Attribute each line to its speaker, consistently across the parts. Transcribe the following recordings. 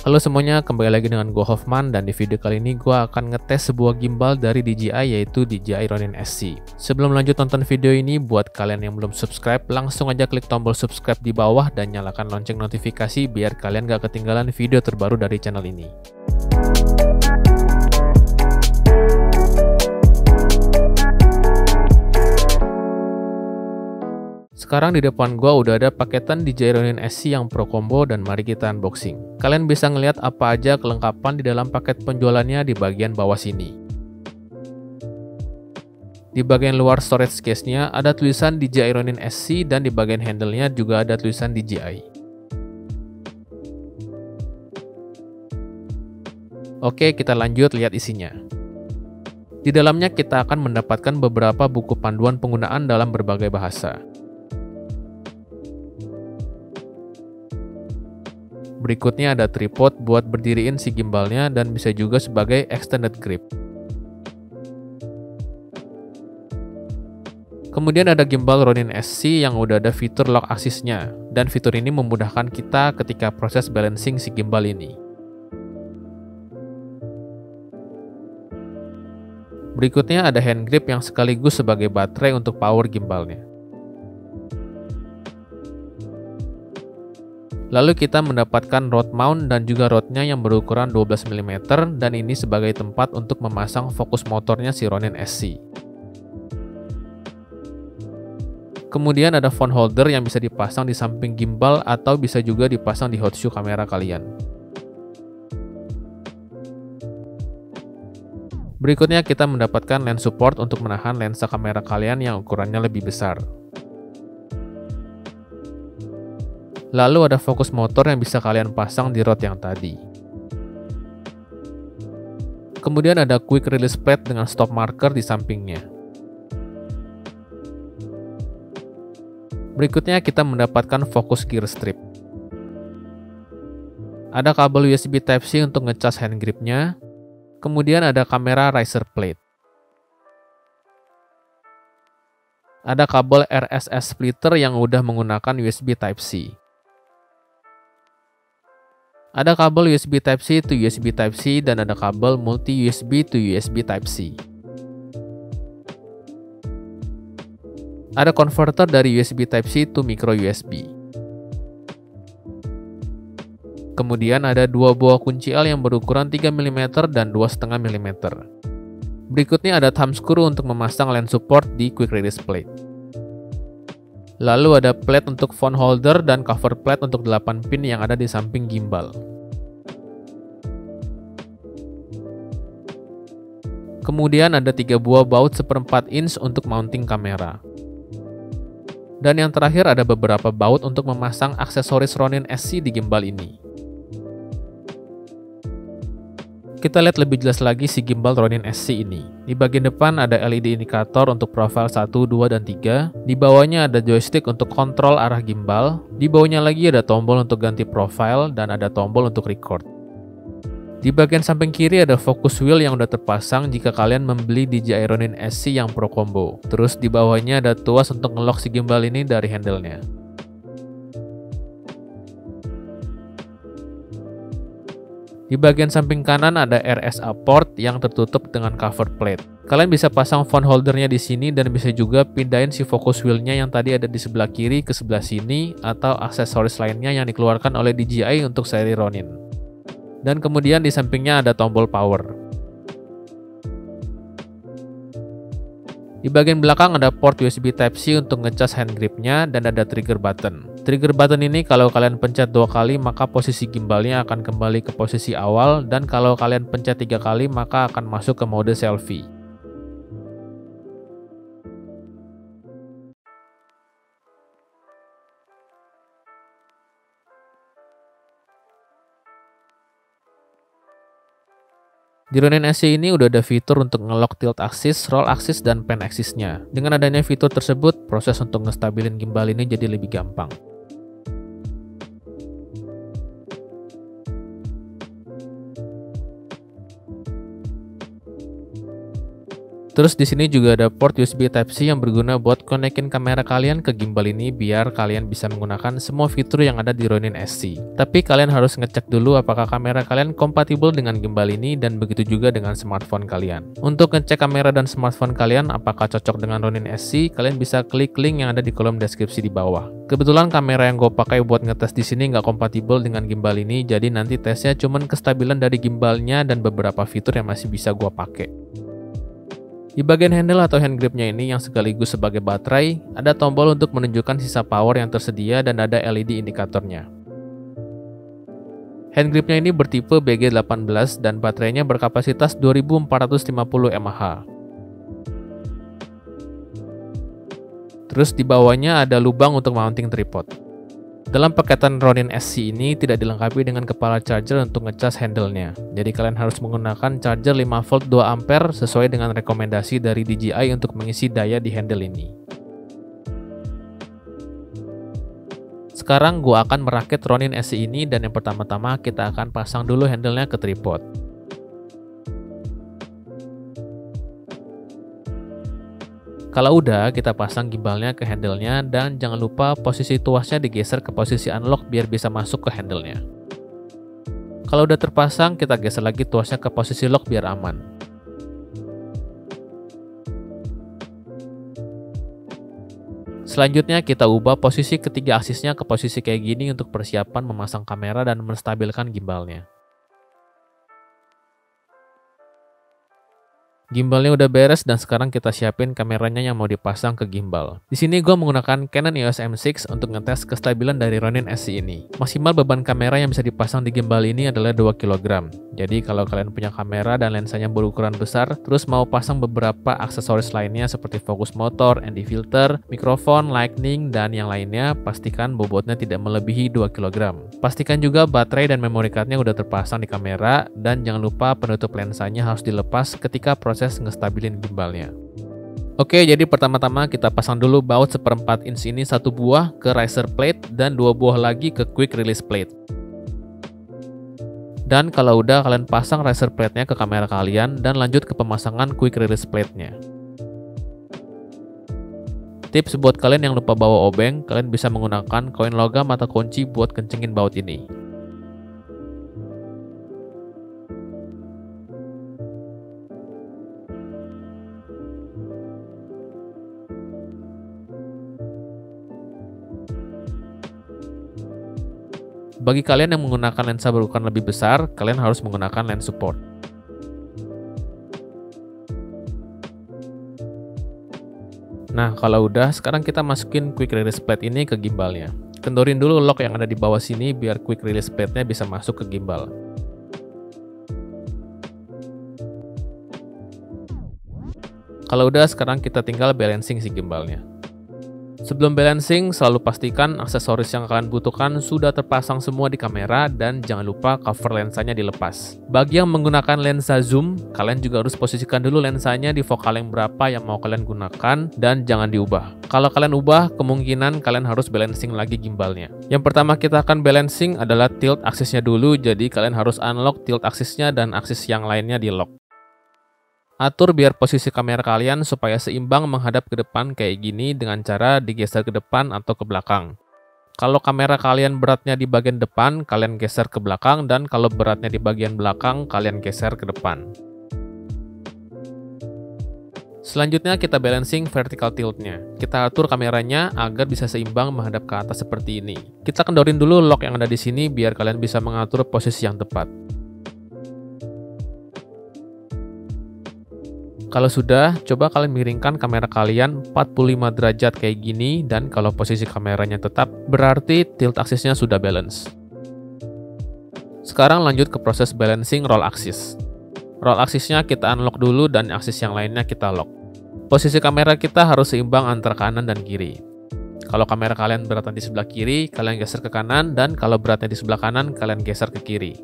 Speaker 1: Halo semuanya, kembali lagi dengan gue Hoffman, dan di video kali ini gue akan ngetes sebuah gimbal dari DJI, yaitu DJI Ronin SC. Sebelum lanjut nonton video ini, buat kalian yang belum subscribe, langsung aja klik tombol subscribe di bawah dan nyalakan lonceng notifikasi biar kalian gak ketinggalan video terbaru dari channel ini. Sekarang di depan gua udah ada paketan DJI Ronin SC yang Pro Combo, dan mari kita unboxing. Kalian bisa ngeliat apa aja kelengkapan di dalam paket penjualannya di bagian bawah sini. Di bagian luar storage case-nya ada tulisan DJI Ronin SC, dan di bagian handle-nya juga ada tulisan DJI. Oke, kita lanjut lihat isinya. Di dalamnya kita akan mendapatkan beberapa buku panduan penggunaan dalam berbagai bahasa. Berikutnya ada tripod buat berdiriin si gimbalnya dan bisa juga sebagai extended grip. Kemudian ada gimbal Ronin SC yang udah ada fitur lock axis-nya, dan fitur ini memudahkan kita ketika proses balancing si gimbal ini. Berikutnya ada hand grip yang sekaligus sebagai baterai untuk power gimbalnya. Lalu kita mendapatkan rod mount dan juga rodnya yang berukuran 12 mm, dan ini sebagai tempat untuk memasang fokus motornya si Ronin SC. Kemudian ada phone holder yang bisa dipasang di samping gimbal atau bisa juga dipasang di hot shoe kamera kalian. Berikutnya kita mendapatkan lens support untuk menahan lensa kamera kalian yang ukurannya lebih besar. Lalu ada fokus motor yang bisa kalian pasang di rod yang tadi. Kemudian ada quick release plate dengan stop marker di sampingnya. Berikutnya kita mendapatkan fokus gear strip. Ada kabel USB Type-C untuk ngecas hand gripnya. Kemudian ada kamera riser plate. Ada kabel RSS splitter yang udah menggunakan USB Type-C. Ada kabel USB Type-C to USB Type-C dan ada kabel multi USB to USB Type-C. Ada konverter dari USB Type-C to micro USB. Kemudian ada dua buah kunci L yang berukuran 3 mm dan 2,5 mm. Berikutnya ada thumb screw untuk memasang lens support di quick release plate. Lalu ada plate untuk phone holder dan cover plate untuk 8 pin yang ada di samping gimbal. Kemudian ada 3 buah baut 1/4 inch untuk mounting kamera. Dan yang terakhir ada beberapa baut untuk memasang aksesoris Ronin SC di gimbal ini. Kita lihat lebih jelas lagi si gimbal Ronin SC ini. Di bagian depan ada LED indikator untuk profile 1, 2, dan 3. Di bawahnya ada joystick untuk kontrol arah gimbal. Di bawahnya lagi ada tombol untuk ganti profile dan ada tombol untuk record. Di bagian samping kiri ada focus wheel yang udah terpasang jika kalian membeli DJI Ronin SC yang Pro Combo. Terus di bawahnya ada tuas untuk ngelock si gimbal ini dari handle-nya. Di bagian samping kanan ada RSA port yang tertutup dengan cover plate. Kalian bisa pasang phone holdernya di sini dan bisa juga pindahin si focus wheel-nya yang tadi ada di sebelah kiri ke sebelah sini atau aksesoris lainnya yang dikeluarkan oleh DJI untuk seri Ronin. Dan kemudian di sampingnya ada tombol power. Di bagian belakang ada port USB Type-C untuk ngecas hand gripnya dan ada trigger button. Trigger button ini kalau kalian pencet 2 kali maka posisi gimbalnya akan kembali ke posisi awal, dan kalau kalian pencet 3 kali maka akan masuk ke mode selfie. Di Ronin SC ini udah ada fitur untuk nge-lock tilt axis, roll axis, dan pan axis-nya. Dengan adanya fitur tersebut, proses untuk ngestabilin gimbal ini jadi lebih gampang. Terus di sini juga ada port USB Type-C yang berguna buat konekin kamera kalian ke gimbal ini biar kalian bisa menggunakan semua fitur yang ada di Ronin SC. Tapi kalian harus ngecek dulu apakah kamera kalian kompatibel dengan gimbal ini dan begitu juga dengan smartphone kalian. Untuk ngecek kamera dan smartphone kalian apakah cocok dengan Ronin SC, kalian bisa klik link yang ada di kolom deskripsi di bawah. Kebetulan kamera yang gue pakai buat ngetes di sini nggak kompatibel dengan gimbal ini, jadi nanti tesnya cuman kestabilan dari gimbalnya dan beberapa fitur yang masih bisa gue pakai. Di bagian handle atau hand gripnya ini yang sekaligus sebagai baterai, ada tombol untuk menunjukkan sisa power yang tersedia dan ada LED indikatornya. Hand gripnya ini bertipe BG18 dan baterainya berkapasitas 2450 mAh. Terus di bawahnya ada lubang untuk mounting tripod. Dalam paketan Ronin SC ini tidak dilengkapi dengan kepala charger untuk ngecas handle-nya. Jadi kalian harus menggunakan charger 5V 2A sesuai dengan rekomendasi dari DJI untuk mengisi daya di handle ini. Sekarang gua akan merakit Ronin SC ini dan yang pertama-tama kita akan pasang dulu handle-nya ke tripod. Kalau udah, kita pasang gimbalnya ke handle-nya dan jangan lupa posisi tuasnya digeser ke posisi unlock biar bisa masuk ke handle-nya. Kalau udah terpasang, kita geser lagi tuasnya ke posisi lock biar aman. Selanjutnya kita ubah posisi ketiga aksisnya ke posisi kayak gini untuk persiapan memasang kamera dan menstabilkan gimbalnya. Gimbalnya udah beres dan sekarang kita siapin kameranya yang mau dipasang ke gimbal. Di sini gue menggunakan Canon EOS M6 untuk ngetes kestabilan dari Ronin SC ini. Maksimal beban kamera yang bisa dipasang di gimbal ini adalah 2 kg. Jadi kalau kalian punya kamera dan lensanya berukuran besar, terus mau pasang beberapa aksesoris lainnya seperti fokus motor, ND filter, mikrofon, lightning, dan yang lainnya, pastikan bobotnya tidak melebihi 2 kg. Pastikan juga baterai dan memory cardnya udah terpasang di kamera dan jangan lupa penutup lensanya harus dilepas ketika proses ngestabilin gimbalnya. Oke, jadi pertama-tama kita pasang dulu baut 1/4 inch ini satu buah ke riser plate dan 2 buah lagi ke quick release plate. Dan kalau udah, kalian pasang riser plate-nya ke kamera kalian dan lanjut ke pemasangan quick release plate-nya. Tips buat kalian yang lupa bawa obeng, kalian bisa menggunakan koin logam atau kunci buat kencengin baut ini. Bagi kalian yang menggunakan lensa berukuran lebih besar, kalian harus menggunakan lens support. Nah, kalau udah, sekarang kita masukin quick release plate ini ke gimbalnya. Kendorin dulu lock yang ada di bawah sini biar quick release plate-nya bisa masuk ke gimbal. Kalau udah, sekarang kita tinggal balancing si gimbalnya. Sebelum balancing, selalu pastikan aksesoris yang kalian butuhkan sudah terpasang semua di kamera dan jangan lupa cover lensanya dilepas. Bagi yang menggunakan lensa zoom, kalian juga harus posisikan dulu lensanya di vokal yang berapa yang mau kalian gunakan dan jangan diubah. Kalau kalian ubah, kemungkinan kalian harus balancing lagi gimbalnya. Yang pertama kita akan balancing adalah tilt aksisnya dulu, jadi kalian harus unlock tilt aksisnya dan aksis yang lainnya di lock. Atur biar posisi kamera kalian supaya seimbang menghadap ke depan kayak gini dengan cara digeser ke depan atau ke belakang. Kalau kamera kalian beratnya di bagian depan, kalian geser ke belakang, dan kalau beratnya di bagian belakang, kalian geser ke depan. Selanjutnya kita balancing vertical tilt-nya. Kita atur kameranya agar bisa seimbang menghadap ke atas seperti ini. Kita kendorin dulu lock yang ada di sini biar kalian bisa mengatur posisi yang tepat. Kalau sudah, coba kalian miringkan kamera kalian 45 derajat kayak gini dan kalau posisi kameranya tetap, berarti tilt aksisnya sudah balance. Sekarang lanjut ke proses balancing roll axis. Roll aksisnya kita unlock dulu dan aksis yang lainnya kita lock. Posisi kamera kita harus seimbang antara kanan dan kiri. Kalau kamera kalian beratnya di sebelah kiri, kalian geser ke kanan, dan kalau beratnya di sebelah kanan, kalian geser ke kiri.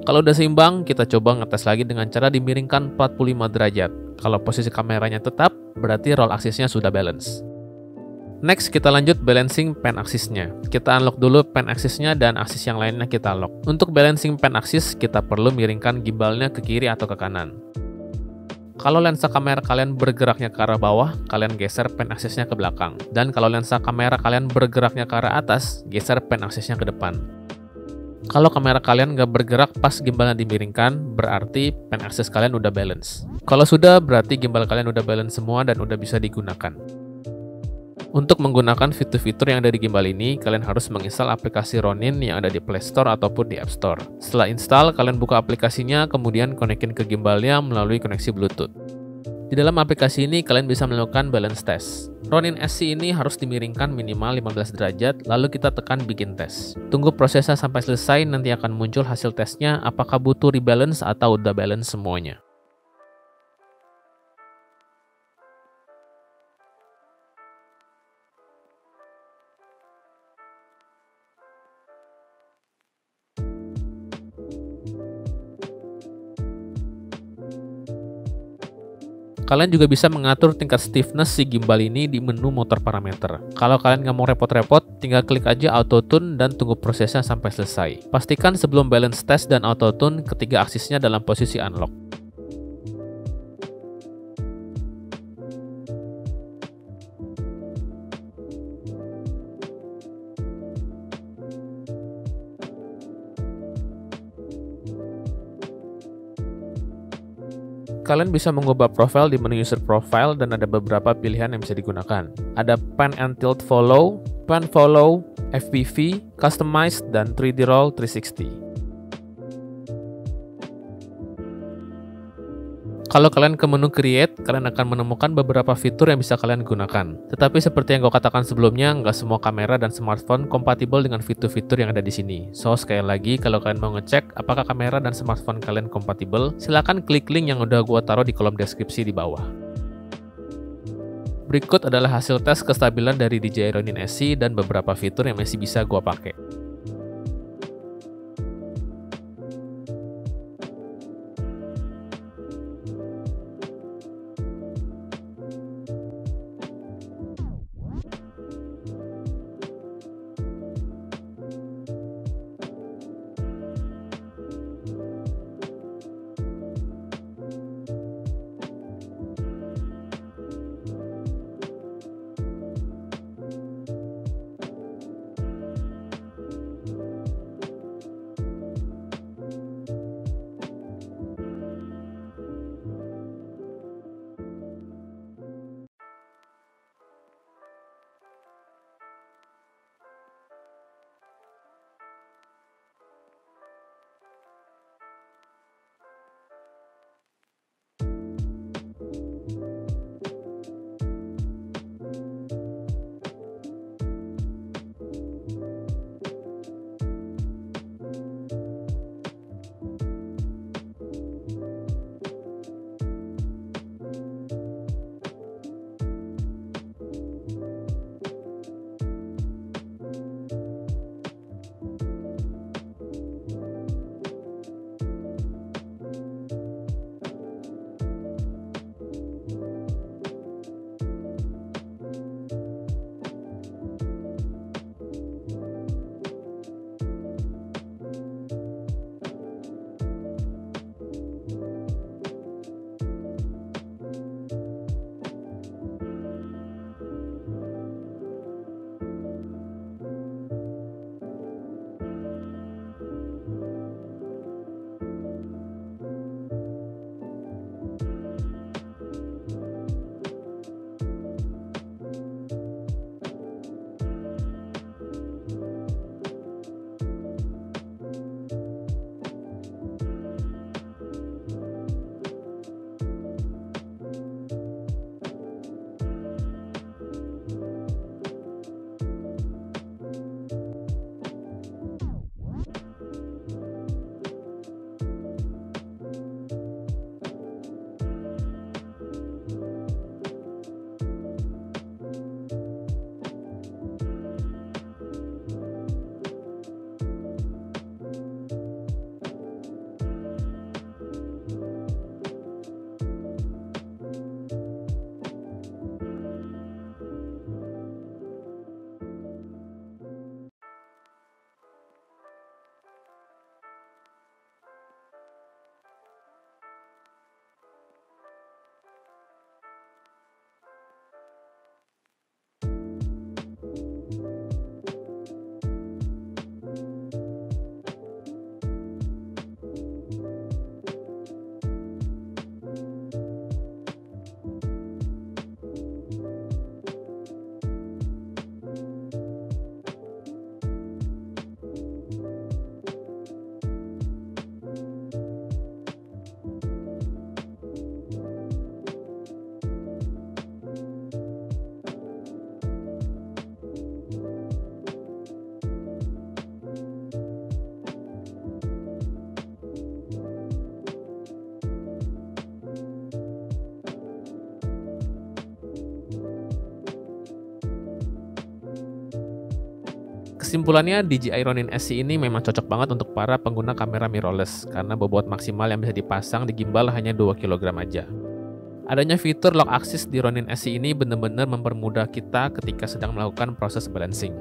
Speaker 1: Kalau udah seimbang, kita coba ngetes lagi dengan cara dimiringkan 45 derajat. Kalau posisi kameranya tetap, berarti roll aksisnya sudah balance. Next, kita lanjut balancing pen aksisnya. Kita unlock dulu pen aksisnya dan aksis yang lainnya kita lock. Untuk balancing pen aksis, kita perlu miringkan gimbalnya ke kiri atau ke kanan. Kalau lensa kamera kalian bergeraknya ke arah bawah, kalian geser pen aksisnya ke belakang. Dan kalau lensa kamera kalian bergeraknya ke arah atas, geser pen aksisnya ke depan. Kalau kamera kalian nggak bergerak pas gimbalnya dimiringkan, berarti pen aksis kalian udah balance. Kalau sudah, berarti gimbal kalian udah balance semua dan udah bisa digunakan. Untuk menggunakan fitur-fitur yang ada di gimbal ini, kalian harus menginstal aplikasi Ronin yang ada di Play Store ataupun di App Store. Setelah install, kalian buka aplikasinya, kemudian konekin ke gimbalnya melalui koneksi Bluetooth. Di dalam aplikasi ini, kalian bisa melakukan balance test. Ronin SC ini harus dimiringkan minimal 15 derajat, lalu kita tekan bikin tes. Tunggu prosesnya sampai selesai, nanti akan muncul hasil tesnya apakah butuh rebalance atau udah balance semuanya. Kalian juga bisa mengatur tingkat stiffness si gimbal ini di menu motor parameter. Kalau kalian nggak mau repot-repot, tinggal klik aja auto tune dan tunggu prosesnya sampai selesai. Pastikan sebelum balance test dan auto tune, ketiga aksisnya dalam posisi unlock. Kalian bisa mengubah profile di menu user profile dan ada beberapa pilihan yang bisa digunakan. Ada pan and tilt follow, pan follow, FPV, customize, dan 3D roll 360. Kalau kalian ke menu create, kalian akan menemukan beberapa fitur yang bisa kalian gunakan. Tetapi seperti yang gue katakan sebelumnya, nggak semua kamera dan smartphone kompatibel dengan fitur-fitur yang ada di sini. So, sekali lagi, kalau kalian mau ngecek apakah kamera dan smartphone kalian kompatibel, silahkan klik link yang udah gue taruh di kolom deskripsi di bawah. Berikut adalah hasil tes kestabilan dari DJI Ronin SC dan beberapa fitur yang masih bisa gue pakai. Kesimpulannya, DJI Ronin SC ini memang cocok banget untuk para pengguna kamera mirrorless karena bobot maksimal yang bisa dipasang di gimbal hanya 2 kg aja. Adanya fitur lock axis di Ronin SC ini benar-benar mempermudah kita ketika sedang melakukan proses balancing.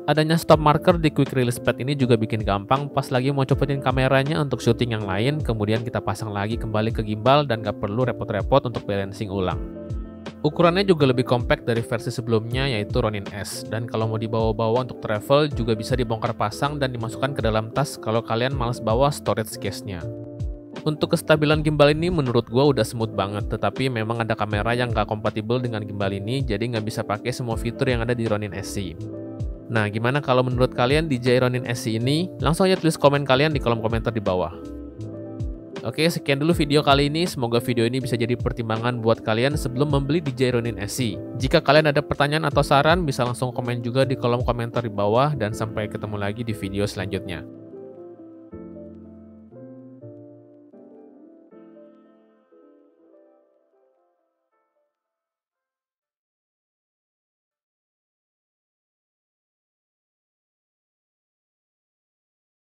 Speaker 1: Adanya stop marker di quick release pad ini juga bikin gampang pas lagi mau copotin kameranya untuk syuting yang lain, kemudian kita pasang lagi kembali ke gimbal dan gak perlu repot-repot untuk balancing ulang. Ukurannya juga lebih compact dari versi sebelumnya yaitu Ronin S, dan kalau mau dibawa-bawa untuk travel juga bisa dibongkar pasang dan dimasukkan ke dalam tas kalau kalian males bawa storage case-nya. Untuk kestabilan gimbal ini menurut gua udah smooth banget, tetapi memang ada kamera yang gak kompatibel dengan gimbal ini, jadi nggak bisa pakai semua fitur yang ada di Ronin SC. Nah, gimana kalau menurut kalian DJI Ronin SC ini? Langsung aja tulis komen kalian di kolom komentar di bawah. Oke, sekian dulu video kali ini. Semoga video ini bisa jadi pertimbangan buat kalian sebelum membeli DJI Ronin SC. Jika kalian ada pertanyaan atau saran, bisa langsung komen juga di kolom komentar di bawah, dan sampai ketemu lagi di video selanjutnya.